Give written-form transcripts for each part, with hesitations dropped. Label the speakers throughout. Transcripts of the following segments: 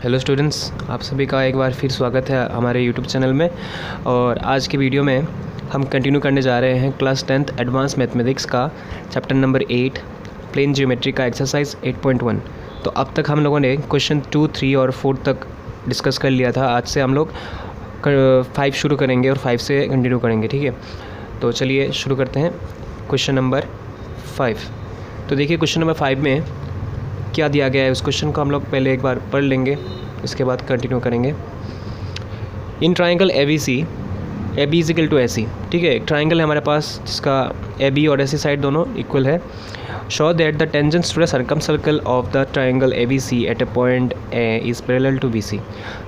Speaker 1: Hello students, आप सभी का एक बार फिर स्वागत है हमारे यूट्यूब चैनल में। और आज के वीडियो में हम कंटिन्यू करने जा रहे हैं क्लास 10th एडवांस मैथमेटिक्स का चैप्टर नंबर 8 प्लेन ज्योमेट्री का एक्सरसाइज 8.1। तो अब तक हम लोगों ने क्वेश्चन 2, 3 और 4 तक डिस्कस कर लिया था। आज से हम लोग 5 शुरू करेंगे और 5 से कंटिन्यू करेंगे, ठीक है। तो चलिए शुरू करते हैं क्वेश्चन नंबर 5। तो देखिए क्वेश्चन नंबर 5 में क्या दिया गया है, उस क्वेश्चन को हम लोग पहले एक बार पढ़ लेंगे, इसके बाद कंटिन्यू करेंगे। In triangle A B C, A B equal to A C, ठीक है। एक ट्राइंगल है हमारे पास जिसका ए बी और ए सी साइड दोनों इक्वल है। Show that the tangents to the circumcircle of the triangle A B C at A point A is parallel to B C.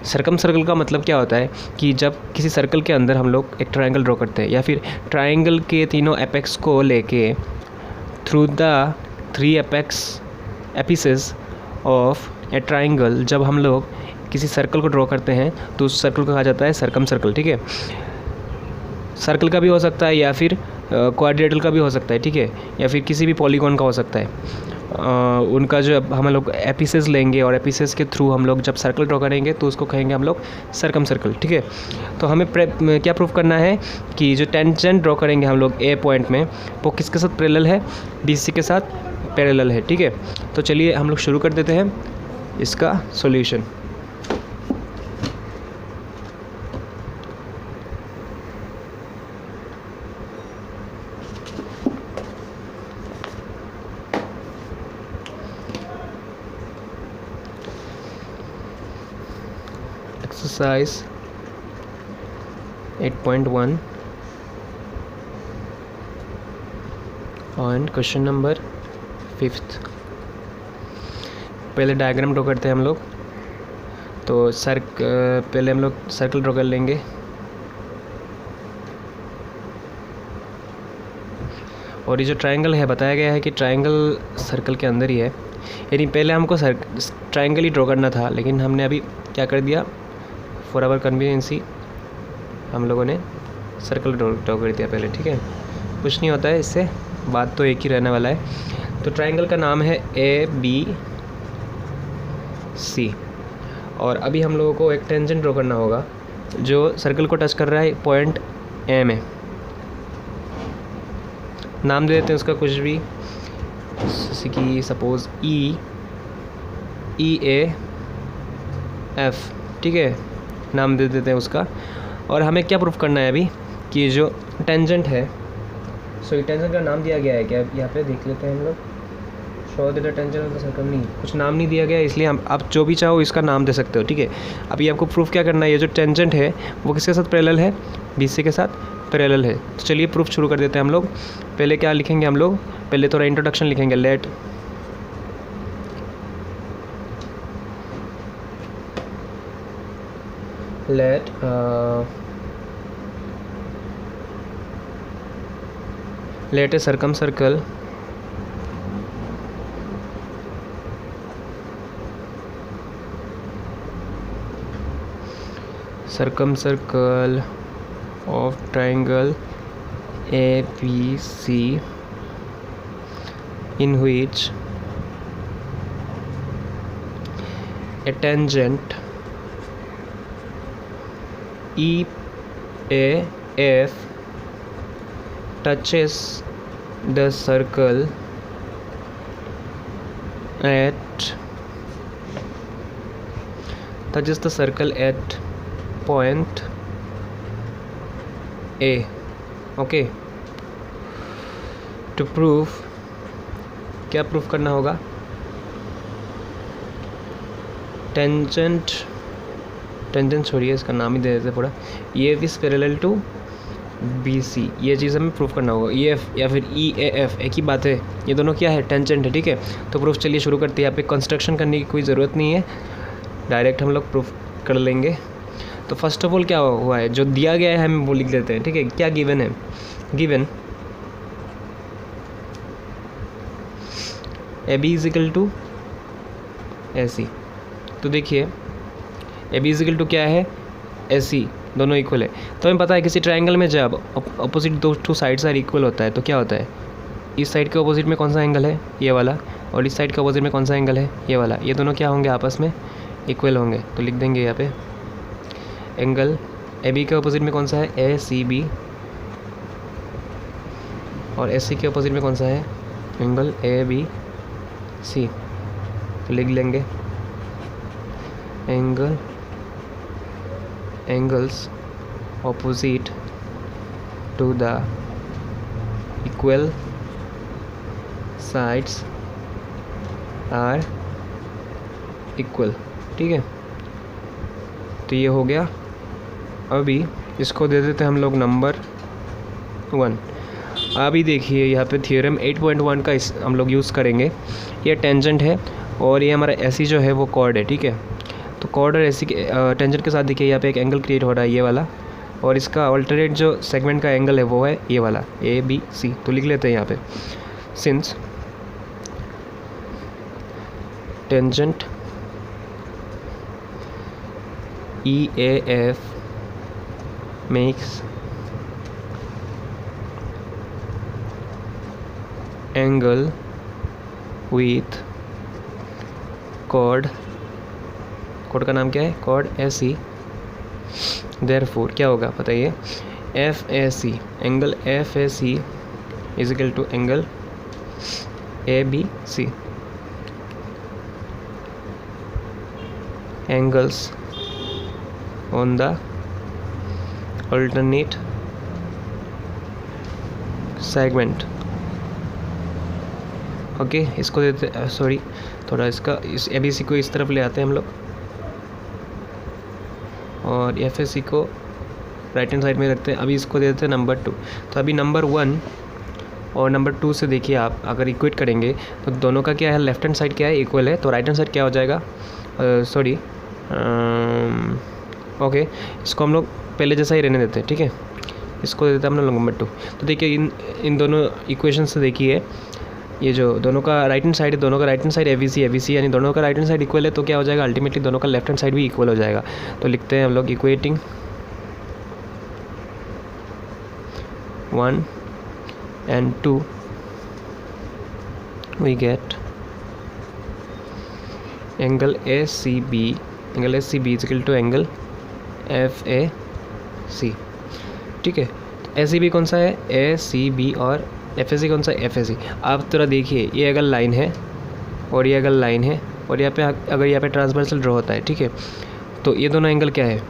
Speaker 1: Circumcircle का मतलब क्या होता है कि जब किसी सर्कल के अंदर हम लोग एक ट्राइंगल ड्रॉ करते हैं, या फिर ट्राइंगल के तीनों एपेक्स को लेके through the 3 एपिसेस of A triangle, जब हम लोग किसी सर्कल को ड्रॉ करते हैं तो उस सर्कल को कहा जाता है सर्कम सर्कल, ठीक है। सर्कल का भी हो सकता है या फिर क्वाड्रेटल का भी हो सकता है, ठीक है, या फिर किसी भी पॉलीगॉन का हो सकता है। उनका जो हम लोग एपिसेस लेंगे और एपिसेस के थ्रू हम लोग जब सर्कल ड्रॉ करेंगे तो उसको कहेंगे हम लोग सर्कम सर्कल, ठीक है। तो हमें क्या प्रूफ करना है कि जो टेंजेंट ड्रॉ करेंगे हम लोग ए पॉइंट में वो किसके साथ पैरेलल है, बी सी के साथ पैरेलल है, ठीक है। तो चलिए हम लोग शुरू कर देते हैं इसका सॉल्यूशन। एक्सरसाइज 8.1 और क्वेश्चन नंबर 5। पहले डायग्राम ड्रॉ करते हैं हम लोग। तो पहले हम लोग सर्कल ड्रॉ कर लेंगे। और ये जो ट्रायंगल है बताया गया है कि ट्रायंगल सर्कल के अंदर ही है, यानी पहले हमको ट्रायंगल ही ड्रॉ करना था, लेकिन हमने अभी क्या कर दिया, फॉर आवर कन्वीनियंसी हम लोगों ने सर्कल ड्रॉ कर दिया पहले, ठीक है। कुछ नहीं होता है इससे, बात तो एक ही रहने वाला है। तो ट्रायंगल का नाम है ए बी सी, और अभी हम लोगों को एक टेंजेंट ड्रॉ करना होगा जो सर्कल को टच कर रहा है पॉइंट ए में। नाम दे देते हैं उसका कुछ भी, जैसे कि सपोज ई ए एफ, ठीक है, नाम दे देते हैं उसका। और हमें क्या प्रूफ करना है अभी कि जो टेंजेंट है, सो टेंजेंट का नाम दिया गया है क्या, यहाँ पे देख लेते हैं हम लोग। Show that the tangent of the circle, नहीं, कुछ नाम नहीं दिया गया, इसलिए हम आप जो भी चाहो इसका नाम दे सकते हो, ठीक है। अभी आपको प्रूफ क्या करना है, ये जो टेंजेंट है वो किसके साथ पैरेलल है, बी सी के साथ पैरेलल है। तो चलिए प्रूफ शुरू कर देते हैं हम लोग। पहले क्या लिखेंगे हम लोग, पहले थोड़ा इंट्रोडक्शन लिखेंगे। let a circumcircle of triangle ABC in which a tangent EAF touches the circle at point A, okay. To proof, क्या प्रूफ करना होगा, टेंजेंट छोड़िए, इसका नाम ही दे देते पूरा, ये is parallel to B C, ये चीज़ हमें प्रूफ करना होगा। ई एफ या फिर ई ए एफ एक ही बात है, ये दोनों क्या है, टेंजेंट है, ठीक है। तो प्रूफ चलिए शुरू करते हैं। यहाँ पे कंस्ट्रक्शन करने की कोई ज़रूरत नहीं है, डायरेक्ट हम लोग प्रूफ कर लेंगे। तो फर्स्ट ऑफ ऑल क्या हुआ है, जो दिया गया है हम वो लिख देते हैं, ठीक है। क्या गिवन है, given A B equal to A C. तो देखिए ए बी इजिकल टू क्या है, ए सी, दोनों इक्वल है। तो हमें पता है किसी ट्रायंगल में जब अपोजिट दो टू साइड्स आर इक्वल होता है तो क्या होता है, इस साइड के अपोजिट में कौन सा एंगल है, ये वाला, और इस साइड के अपोजिट में कौन सा एंगल है, ये वाला, ये दोनों क्या होंगे, आपस में इक्वल होंगे, तो लिख देंगे यहाँ पे एंगल ए बी के अपोजिट में कौन सा है, ए सी बी, और एस सी के अपोजिट में कौन सा है, एंगल ए बी सी। तो लिख लेंगे angles opposite to the equal sides are equal. ठीक है, तो ये हो गया। अभी इसको दे देते हैं हम लोग नंबर 1। अभी देखिए यहाँ पे थ्योरम 8.1 का हम लोग यूज़ करेंगे। ये टेंजेंट है और ये हमारा एसी जो है वो कॉर्ड है। ठीक है, तो कॉर्ड और एसी के टेंजेंट के साथ देखिए यहाँ पे एक एंगल क्रिएट हो रहा है ये वाला, और इसका अल्टरनेट जो सेगमेंट का एंगल है वो है ये वाला ए बी सी। तो लिख लेते हैं यहाँ पे since tangent EAF makes angle with chord का नाम क्या है, chord AC। therefore क्या होगा बताइए, FAC angle FAC is equal to angle ABC। angles on the alternate segment। Okay, इसको देते सॉरी थोड़ा इसका इस ABC को इस तरफ ले आते हैं हम लोग, और FAC को राइट हैंड साइड में रखते हैं। अभी इसको दे देते हैं नंबर 2। तो अभी नंबर 1 और नंबर 2 से देखिए आप अगर इक्वेट करेंगे तो दोनों का क्या है, लेफ्ट हैंड साइड क्या है, इक्वल है, तो राइट हैंड साइड क्या हो जाएगा, सॉरी ओके, इसको हम लोग पहले जैसा ही रहने देते हैं। ठीक है, इसको दे देते हैं हम लोग नंबर 2। तो देखिए इन दोनों इक्वेशन से देखिए ये जो दोनों का राइट हैंड साइड है, दोनों का राइट हैंड साइड ABC यानी दोनों का राइट हैंड साइड इक्वल है, तो क्या हो जाएगा अल्टीमेटली दोनों का लेफ्ट हैंड साइड भी इक्वल हो जाएगा। तो लिखते हैं हम लोग equating 1 and 2 we get angle ACB is equal to angle FAC। ठीक है, ACB कौन सा है, ACB, और FAC कौन सा है, FAC। आप थोड़ा देखिए ये अगर लाइन है और ये अगर लाइन है और यहाँ पे अगर यहाँ पे ट्रांसवर्सल ड्रॉ होता है, ठीक है, तो ये दोनों एंगल क्या है,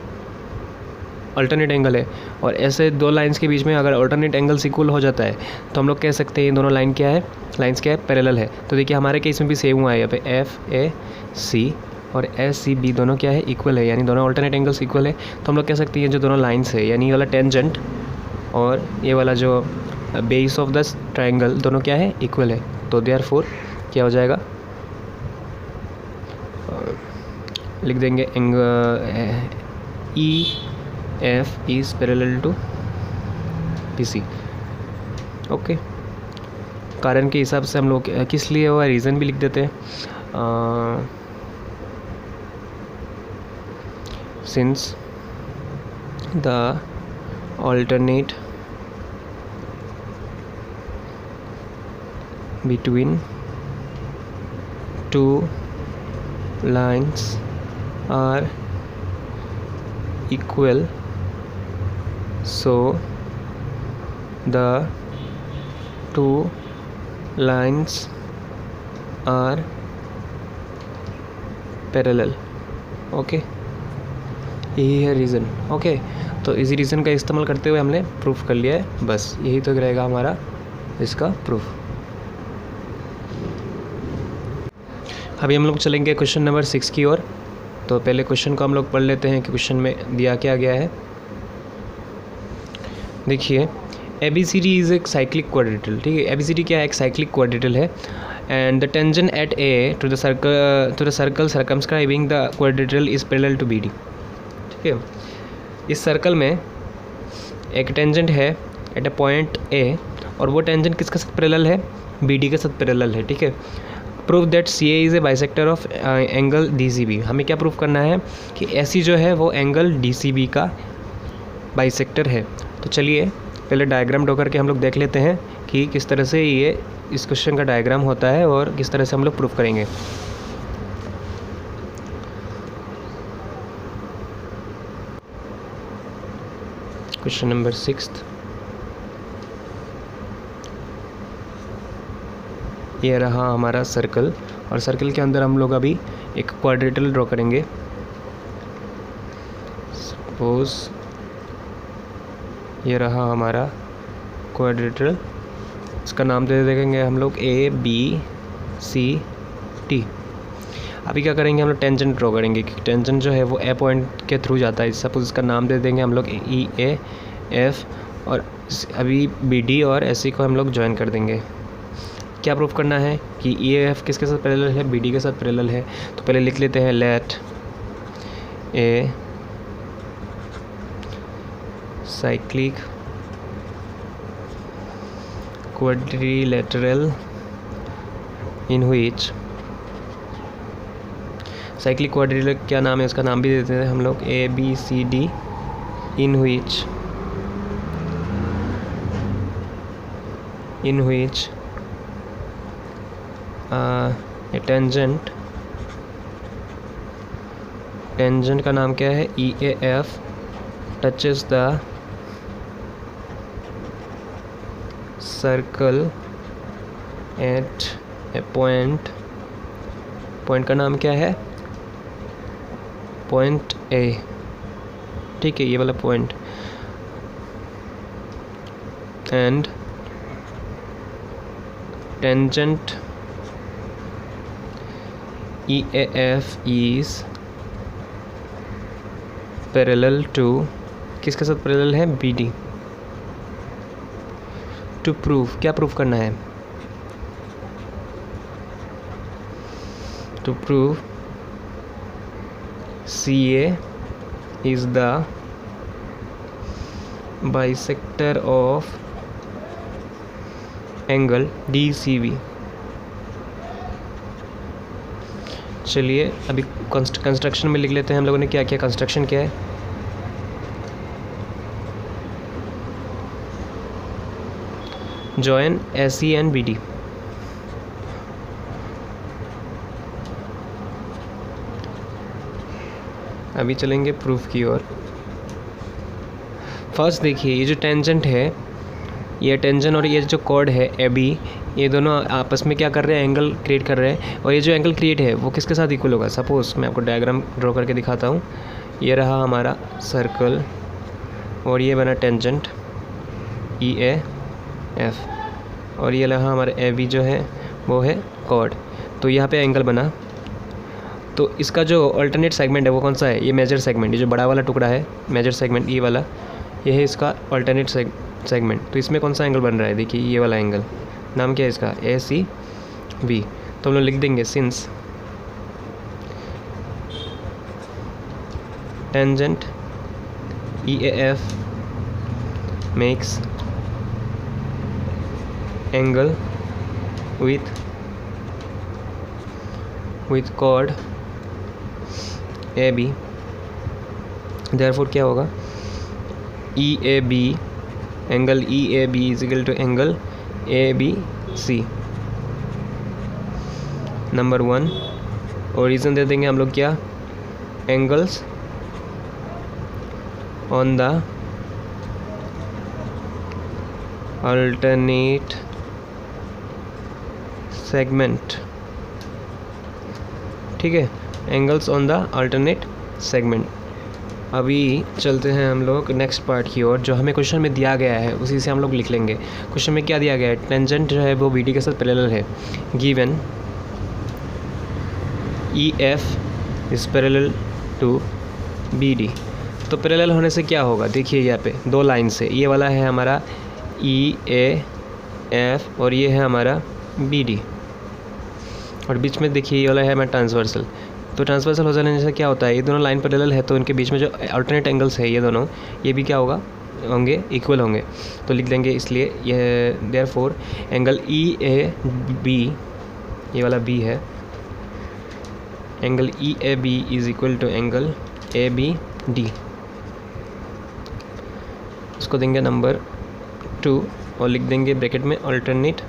Speaker 1: अल्टरनेट एंगल है। और ऐसे दो लाइंस के बीच में अगर अल्टरनेट एंगल्स इक्वल हो जाता है तो हम लोग कह सकते हैं ये दोनों लाइंस क्या है, पैरेलल है। तो देखिए हमारे केस में भी सेम हुआ है, यहाँ पे FAC और SCB दोनों क्या है, इक्वल है, यानी दोनों अल्टरनेट एंगल्स इक्वल है। तो हम लोग कह सकते हैं जो दोनों लाइंस है, यानी ये वाला टेंजेंट और ये वाला जो बेस ऑफ द ट्रायंगल दोनों क्या है, इक्वल है। तो देयरफॉर क्या हो जाएगा, लिख देंगे EF is parallel to PC। Okay, कारण के हिसाब से हम लोग किस लिए हुआ रीज़न भी लिख देते हैं, since the alternate between two lines are equal, so the two lines are parallel। Okay, यही है रीज़न। ओके, तो इसी रीज़न का इस्तेमाल करते हुए हमने प्रूफ कर लिया है, बस यही तो रहेगा हमारा इसका प्रूफ। अभी हम लोग चलेंगे क्वेश्चन नंबर 6 की ओर। तो पहले क्वेश्चन को हम लोग पढ़ लेते हैं कि क्वेश्चन में दिया क्या गया है। देखिए ABCD इज़ एक साइक्लिक क्वाड्रेटल। ठीक है, ABCD क्या है, एक साइक्लिक क्वाड्रेटल है। And the tangent at A to the circle circumscribing the quadrilateral is parallel to BD। ठीक है, इस सर्कल में एक टेंजेंट है एट अ पॉइंट A और वो टेंजेंट किसके साथ पैरेलल है, BD के साथ पैरेलल है। ठीक है, prove that CA is a bisector of angle DCB। हमें क्या प्रूव करना है कि AC जो है वो एंगल DCB का बाइसेक्टर है। तो चलिए पहले डायग्राम ड्रॉ करके हम लोग देख लेते हैं कि किस तरह से ये इस क्वेश्चन का डायग्राम होता है और किस तरह से हम लोग प्रूव करेंगे। क्वेश्चन नंबर 6, ये रहा हमारा सर्कल, और सर्कल के अंदर हम लोग अभी एक क्वाड्रेटल ड्रॉ करेंगे। सपोज ये रहा हमारा क्वाड्रेटल, इसका नाम दे देंगे हम लोग ABCD। अभी क्या करेंगे, हम लोग टेंजेंट ड्रॉ करेंगे, क्योंकि टेंजेंट जो है वो ए पॉइंट के थ्रू जाता है। सपोज इसका नाम दे देंगे हम लोग EAF, और अभी BD और SC को हम लोग ज्वाइन कर देंगे। क्या प्रूफ करना है कि EAF किसके साथ पैरेलल है, BD के साथ पैरेलल है। तो पहले लिख लेते हैं, let a cyclic quadrilateral in which, cyclic quadrilateral क्या नाम है, उसका नाम भी देते हैं हम लोग ABCD, इन व्हिच टेंजेंट का नाम क्या है, EAF touches the circle eight A point का नाम क्या है, पॉइंट A। ठीक है, ये वाला point. And tangent EAF is parallel to, किसके साथ पैरेलल है, BD। टू प्रूव, क्या प्रूव करना है, to prove CA is the bisector of angle DCB। चलिए अभी कंस्ट्रक्शन में लिख लेते हैं हम लोगों ने क्या किया। कंस्ट्रक्शन क्या है, जॉइन SE एंड BD। अभी चलेंगे प्रूफ की ओर। फर्स्ट देखिए, ये जो टेंजेंट है, ये टेंजेंट और ये जो कॉर्ड है AB, ये दोनों आपस में क्या कर रहे हैं, एंगल क्रिएट कर रहे हैं। और ये जो एंगल क्रिएट है वो किसके साथ इक्वल होगा। सपोज मैं आपको डायग्राम ड्रॉ करके दिखाता हूँ। ये रहा हमारा सर्कल और ये बना टेंजेंट EAF, और ये रहा हमारा AB जो है वो है कॉर्ड। तो यहाँ पे एंगल बना। तो इसका जो अल्टरनेट सेगमेंट है वो कौन सा है, ये मेजर सेगमेंट, ये जो बड़ा वाला टुकड़ा है मेजर सेगमेंट, ये वाला, ये है इसका अल्टरनेट सेगमेंट। तो इसमें कौन सा एंगल बन रहा है, देखिए ये वाला एंगल, नाम क्या है इसका, ACB। तो हम लोग लिख देंगे, since tangent EAF makes angle with chord AB, therefore क्या होगा, EAB, angle EAB is equal to angle ABC। Number 1। और रीज़न दे देंगे हम लोग क्या, angles on the alternate segment. ठीक है, angles on the alternate segment. अभी चलते हैं हम लोग नेक्स्ट पार्ट की ओर, जो हमें क्वेश्चन में दिया गया है उसी से हम लोग लिख लेंगे। क्वेश्चन में क्या दिया गया है, टेंजेंट जो है वो BD के साथ पैरेलल है। Given EF is parallel to BD। तो पैरेलल होने से क्या होगा, देखिए यहाँ पे दो लाइन से, ये वाला है हमारा EAF और ये है हमारा BD, और बीच में देखिए ये वाला है हमारा ट्रांसवर्सल। तो ट्रांसवर्सल हो जाने से क्या होता है, ये दोनों लाइन पैरेलल है, तो इनके बीच में जो अल्टरनेट एंगल्स है ये दोनों, ये भी क्या होगा, होंगे, इक्वल होंगे। तो लिख देंगे इसलिए ये देयरफॉर एंगल EAB, ये वाला B है, angle EAB is equal to angle ABD। इसको देंगे नंबर 2 और लिख देंगे ब्रैकेट में अल्टरनेट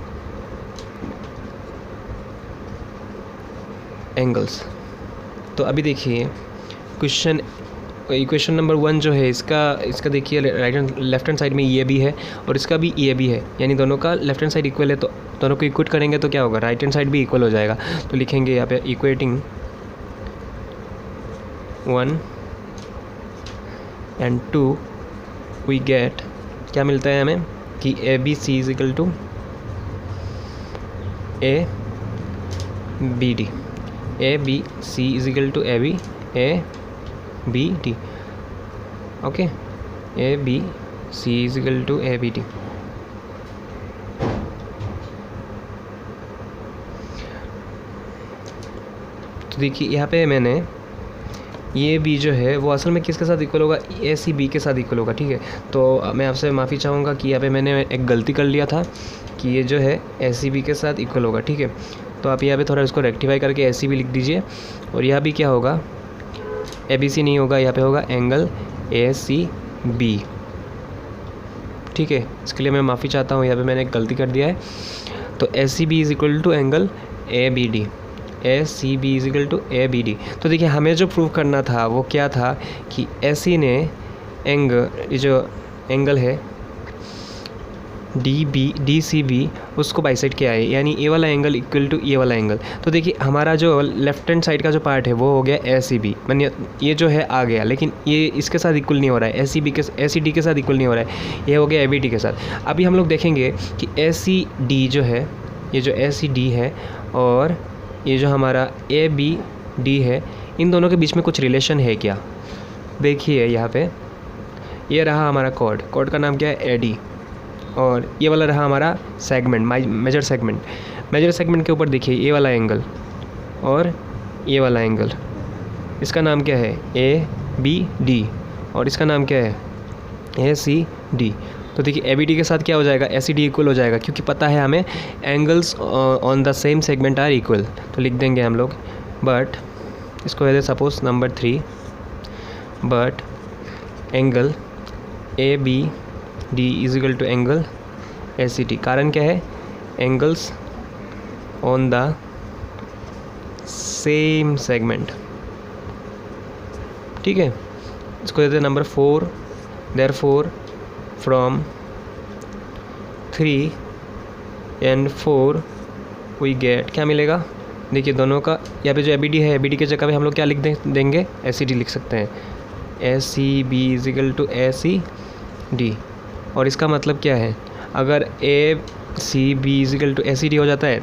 Speaker 1: एंगल्स। तो अभी देखिए क्वेश्चन इक्वेशन नंबर 1 जो है इसका देखिए लेफ्ट हैंड साइड में ये भी है और इसका भी ये भी है, यानी दोनों का लेफ्ट हैंड साइड इक्वल है, तो दोनों को इक्वेट करेंगे तो क्या होगा, राइट हैंड साइड भी इक्वल हो जाएगा। तो लिखेंगे यहाँ पे इक्वेटिंग 1 and 2 वी गेट, क्या मिलता है हमें कि A B C is equal to A B D, A B C is equal to A B D. Okay, A B C is equal to A B D. तो देखिए यहाँ पे मैंने ये बी जो है वो असल में किसके साथ इक्वल होगा, ए सी बी के साथ इक्वल होगा। ठीक है, तो मैं आपसे माफ़ी चाहूँगा कि यहाँ पे मैंने एक गलती कर लिया था कि ये जो है ए सी बी के साथ इक्वल होगा। ठीक है, तो आप यहाँ पे थोड़ा इसको रेक्टिफाई करके ए सी बी लिख दीजिए, और यहाँ भी क्या होगा, ए बी सी नहीं होगा, यहाँ पे होगा एंगल ए सी बी। ठीक है, इसके लिए मैं माफ़ी चाहता हूँ, यहाँ पे मैंने एक गलती कर दिया है। तो A C B is equal to angle A B D, A C B is equal to A B D. तो देखिए हमें जो प्रूव करना था वो क्या था कि ए सी ने जो एंगल है डी सी बी उसको बाइसेक्ट किया है, यानी ए वाला एंगल इक्वल टू ये वाला एंगल। तो देखिए हमारा जो लेफ्ट हैंड साइड का जो पार्ट है वो हो गया ए सी बी, मानिए ये जो है आ गया, लेकिन ये इसके साथ इक्वल नहीं हो रहा है, ए सी डी के साथ इक्वल नहीं हो रहा है, ये हो गया ए बी डी के साथ। अभी हम लोग देखेंगे कि ए सी डी जो है, ये जो ए सी डी है और ये जो हमारा ए बी डी है, इन दोनों के बीच में कुछ रिलेशन है क्या। देखिए यहाँ पे ये रहा हमारा कॉर्ड का नाम क्या है, ए डी, और ये वाला रहा हमारा सेगमेंट, मेजर सेगमेंट के ऊपर देखिए ये वाला एंगल और ये वाला एंगल, इसका नाम क्या है, ए बी डी, और इसका नाम क्या है, ए सी डी। तो देखिए ए बी डी के साथ क्या हो जाएगा, ए सी डी इक्वल हो जाएगा, क्योंकि पता है हमें angles on the same segment are equal. तो लिख देंगे हम लोग, बट इसको कहते हैं suppose number 3, but angle A B D is equal to angle A C D. कारण क्या है, angles on the same segment. ठीक है, इसको कहते हैं number 4, therefore from 3 and 4 we get, क्या मिलेगा, देखिए दोनों का यहाँ पे जो ए बी डी है, ए बी डी की जगह पे हम लोग क्या लिख देंगे, ए सी डी लिख सकते हैं, A C B is equal to A C D. और इसका मतलब क्या है, अगर A C B is equal to A C D हो जाता है,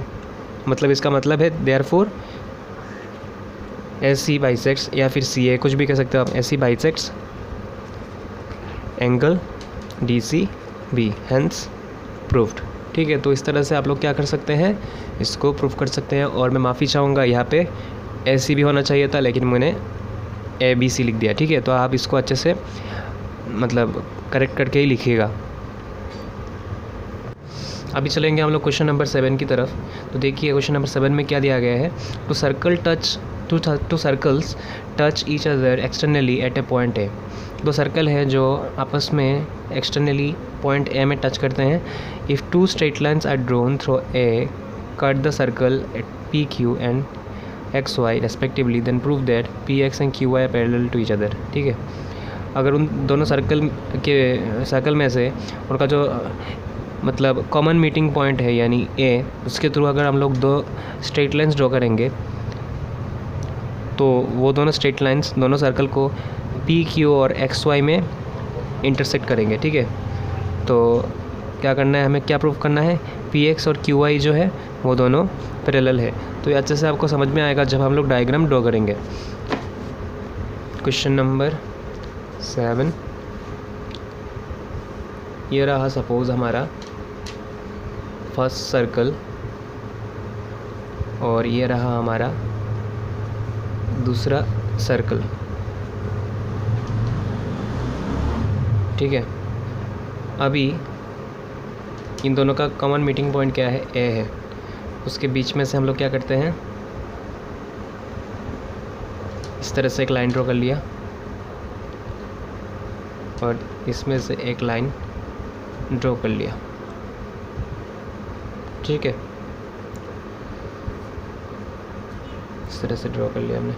Speaker 1: मतलब इसका मतलब है देयरफॉर ए सी बाइसेक्ट्स, या फिर सी ए कुछ भी कह सकते हो आप, A C bisects angle D C B, hence proved. ठीक है, तो इस तरह से आप लोग क्या कर सकते हैं, इसको प्रूव कर सकते हैं। और मैं माफ़ी चाहूँगा, यहाँ पे ए सी भी होना चाहिए था, लेकिन मैंने ए बी सी लिख दिया। ठीक है, तो आप इसको अच्छे से मतलब करेक्ट करके ही लिखिएगा। अभी चलेंगे हम लोग क्वेश्चन नंबर 7 की तरफ। तो देखिए क्वेश्चन नंबर 7 में क्या दिया गया है, two circles touch each other externally at A point A. दो सर्कल है जो आपस में एक्सटर्नली पॉइंट ए में टच करते हैं। If 2 straight lines are drawn through A cut the circle at P Q and X Y respectively, then prove that P X and Q Y parallel to each other. ठीक है, अगर उन दोनों circle में से उनका जो मतलब कॉमन मीटिंग पॉइंट है यानी ए, उसके थ्रू अगर हम लोग 2 स्ट्रेट लाइन्स ड्रॉ करेंगे, तो वो दोनों स्ट्रेट लाइन्स दोनों सर्कल को पी क्यू और एक्स वाई में इंटरसेक्ट करेंगे। ठीक है, तो क्या करना है, हमें क्या प्रूव करना है, पी एक्स और क्यू वाई जो है वो दोनों पैरेलल है। तो ये अच्छे से आपको समझ में आएगा जब हम लोग डायग्राम ड्रॉ करेंगे। क्वेश्चन नंबर 7, ये रहा सपोज हमारा फर्स्ट सर्कल, और ये रहा हमारा दूसरा सर्कल। ठीक है, अभी इन दोनों का कॉमन मीटिंग पॉइंट क्या है, ए है। उसके बीच में से हम लोग क्या करते हैं, इस तरह से एक लाइन ड्रॉ कर लिया और इसमें से एक लाइन ड्रॉ कर लिया। ठीक है, इस तरह से ड्रॉ कर लिया हमने।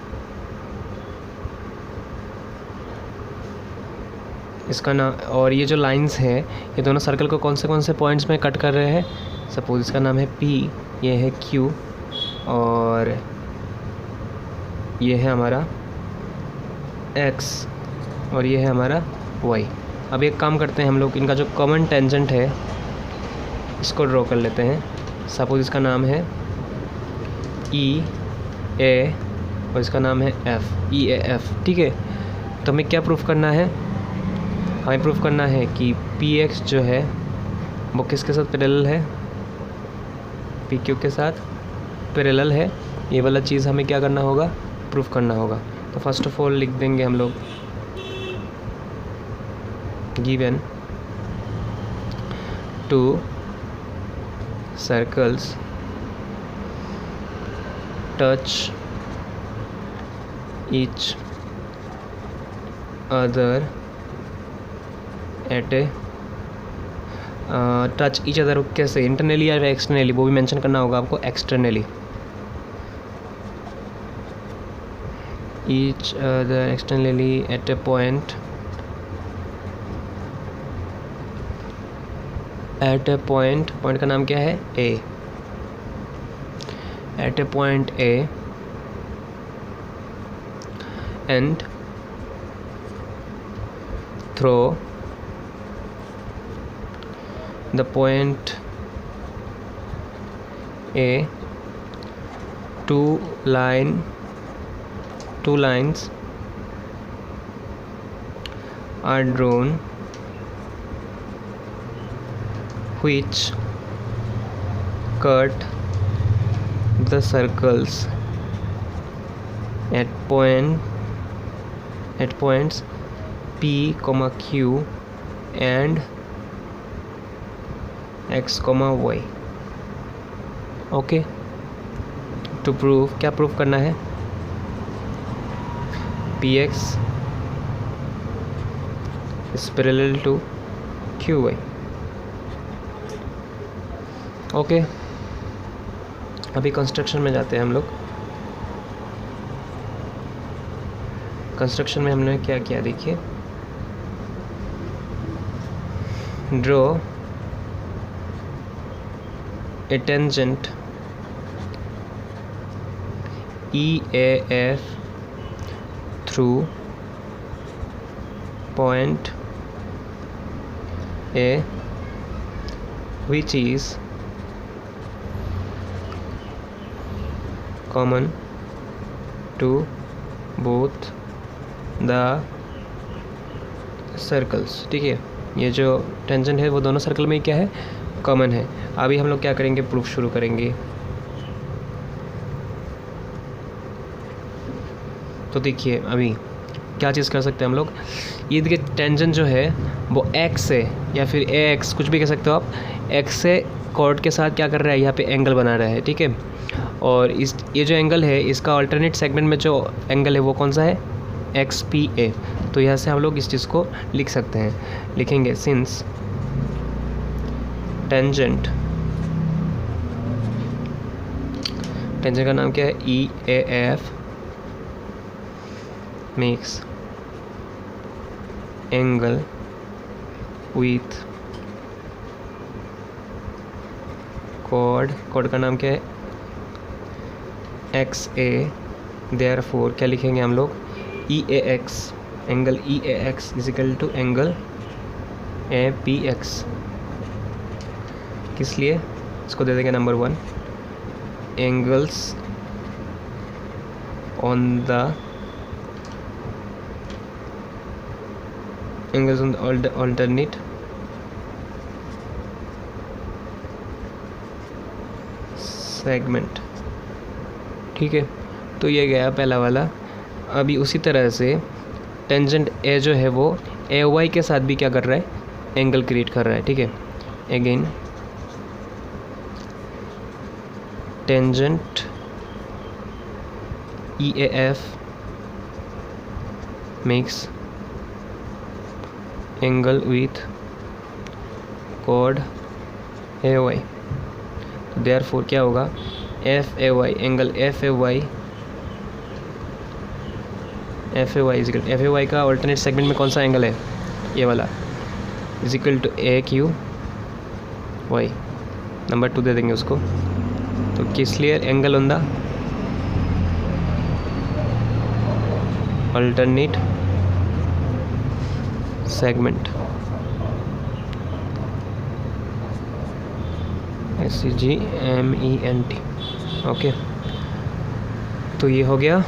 Speaker 1: इसका नाम, और ये जो लाइंस है ये दोनों सर्कल को कौन से पॉइंट्स में कट कर रहे हैं। सपोज इसका नाम है P, ये है Q, और ये है हमारा X, और ये है हमारा Y। अब एक काम करते हैं हम लोग, इनका जो कॉमन टेंजेंट है इसको ड्रॉ कर लेते हैं। सपोज इसका नाम है EA और इसका नाम है F, EAF, ठीक है। तो हमें क्या प्रूफ करना है, हमें प्रूफ करना है कि PX जो है वो किसके साथ पैरेलल है, PQ के साथ पैरेलल है। ये वाला चीज़ हमें क्या करना होगा, प्रूफ करना होगा। तो फर्स्ट ऑफ ऑल लिख देंगे हम लोग, given 2 circles touch each other at a touch each other कैसे, इंटरनली या एक्सटर्नली, वो भी मेंशन करना होगा आपको। Externally, each other externally at A point, point का नाम क्या है, A, at A point A, and through the point A, two lines are drawn which cut the circles at points P, Q and X, Y। Okay, to prove, क्या proof करना है, PX is parallel to QY। Okay, अभी construction में जाते हैं हम लोग। Construction में हमने क्या किया, देखिए, draw a tangent EAF through point A which is common to both the circles, ठीक है। ये जो टेंजेंट है वो दोनों सर्कल में क्या है, कॉमन है। अभी हम लोग क्या करेंगे, प्रूफ शुरू करेंगे। तो देखिए अभी क्या चीज़ कर सकते हैं हम लोग, ये देखिए टेंजेंट जो है वो X से या फिर AX, कुछ भी कह सकते हो आप, X से कॉर्ड के साथ क्या कर रहा है, यहाँ पे एंगल बना रहा है, ठीक है। और ये जो एंगल है इसका अल्टरनेट सेगमेंट में जो एंगल है वो कौन सा है, XPA। तो यहाँ से हम लोग इस चीज़ को लिख सकते हैं, लिखेंगे सिंस टेंजेंट का नाम क्या है, EAF makes angle with chord का नाम क्या है, XA। देयरफॉर क्या लिखेंगे हम लोग, EAX, angle EAX is equal to angle APX। किस लिए, इसको दे देंगे number 1, angles on the alternate segment, ठीक है। तो ये गया पहला वाला। अभी उसी तरह से टेंजेंट A जो है वो AY के साथ भी क्या कर रहा है, एंगल क्रिएट कर रहा है, ठीक है। Again tangent EAF makes angle with chord AY। तो देयरफॉर क्या होगा, FAY, angle FAY is FAY का अल्टरनेट सेगमेंट में कौन सा एंगल है, ये वाला is equal to A Q Y, number 2 दे देंगे उसको। तो किस लिए angle on the alternate segment, SEGMENT। Okay, तो ये हो गया।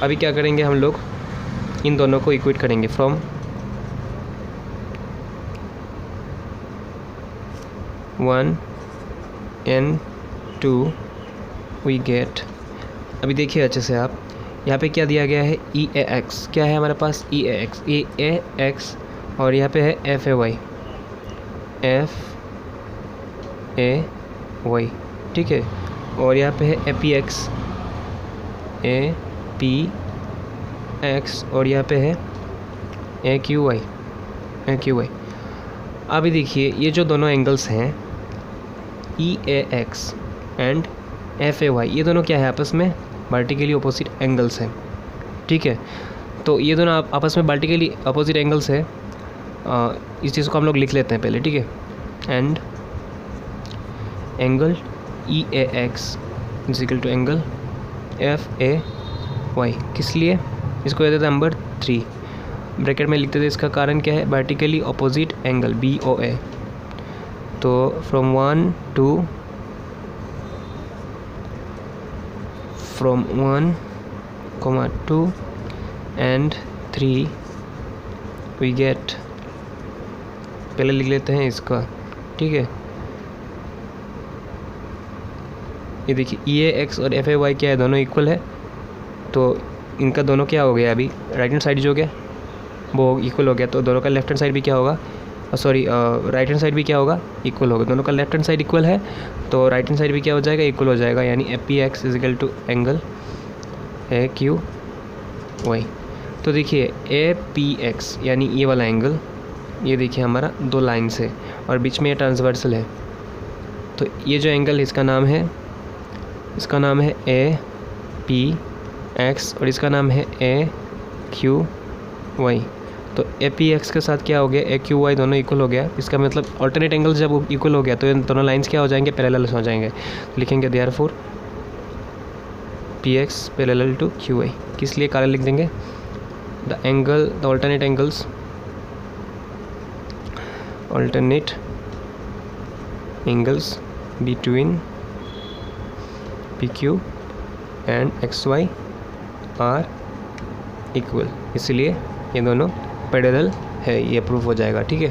Speaker 1: अभी क्या करेंगे हम लोग, इन दोनों को इक्वेट करेंगे। फ्रॉम 1 and 2 वी गेट, अभी देखिए अच्छे से आप, यहाँ पे क्या दिया गया है, EAX। क्या है हमारे पास, EAX, और यहाँ पे है FAY, ठीक है। और यहाँ पे है APX, और यहाँ पे है AQY। अभी देखिए ये जो दोनों एंगल्स हैं EAX एंड FAY, ये दोनों क्या है आपस में वर्टिकली अपोजिट एंगल्स हैं, ठीक है। तो ये दोनों आपस में वर्टिकली अपोजिट एंगल्स है। इस चीज़ को हम लोग लिख लेते हैं पहले, ठीक है। And angle EAX is equal to angle FAY, किस लिए, इसको कहते थे नंबर 3, ब्रैकेट में लिखते थे। इसका कारण क्या है, वर्टिकली अपोजिट एंगल BOA। तो फ्रॉम 1 2 एंड 3 वी गेट, पहले लिख लेते हैं इसका, ठीक है। ये देखिए EAX और FAY क्या है, दोनों इक्वल है। तो इनका दोनों क्या हो गया, अभी राइट हैंड साइड जो गया वो इक्वल हो गया। तो दोनों का लेफ्ट हैंड साइड भी क्या होगा, राइट हैंड साइड भी क्या होगा, इक्वल होगा। दोनों का लेफ्ट हैंड साइड इक्वल है तो राइट हैंड साइड भी क्या हो जाएगा, इक्वल हो जाएगा। यानी APX is equal to angle AQY। तो देखिए APX यानी ये वाला एंगल, ये देखिए हमारा 2 लाइन्स है और बीच में ये ट्रांसवर्सल है। तो ये जो एंगल इसका नाम है APX और इसका नाम है AQY। तो APX के साथ क्या हो गया, AQY दोनों इक्वल हो गया। इसका मतलब ऑल्टरनेट एंगल जब इक्वल हो गया तो ये दोनों लाइंस क्या हो जाएंगे, पैरेलल हो जाएंगे। तो लिखेंगे therefore PX parallel to QY। किस लिए कारण लिख देंगे, the alternate angles between PQ and XY are equal, इसलिए ये दोनों पैरेलल है, ये प्रूफ हो जाएगा, ठीक है।